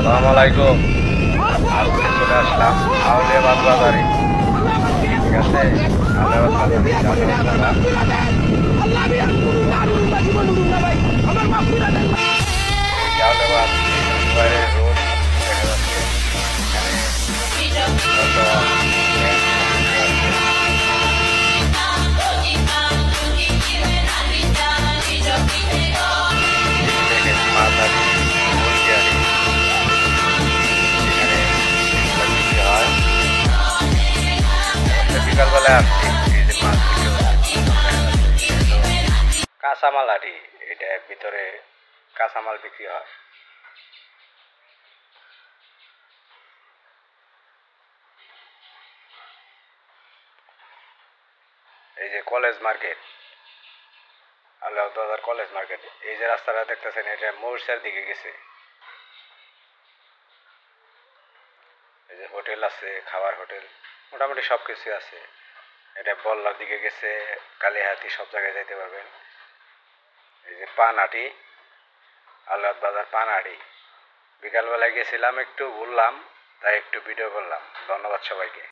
আসসালামাইকুম। আজকে চলে আসলাম আউলিয়াবাদ বাজারে। ঠিক আছে, আউলিয়াবাদ বাজারে আউলিয়াবাদ বাইরের রোড দেখা যাচ্ছে। এখানে দেখেন মাথারি মুরগিয়ারি বিকালবেলায় আসছি। এই যে মাছ কাঁচামাল আটি, এটা ভিতরে কাঁচামাল বিক্রি হয়। এই যে কলেজ মার্কেট, আল্লাহদার কলেজ মার্কেট। এই যে রাস্তাটা দেখতেছেন, এটা মৌসার দিকে গেছে। এই যে হোটেল আছে, খাবার হোটেল মোটামুটি সব কিছু আছে। এটা বল্লার দিকে গেছে, কালীহাতি, সব জায়গায় যাইতে পারবেন। এই যে পানহাটি, আল্লাহ বাজার পানহাটি। বিকালবেলায় গেছিলাম, একটু ঘুরলাম, তাই একটু ভিডিও করলাম। ধন্যবাদ সবাইকে।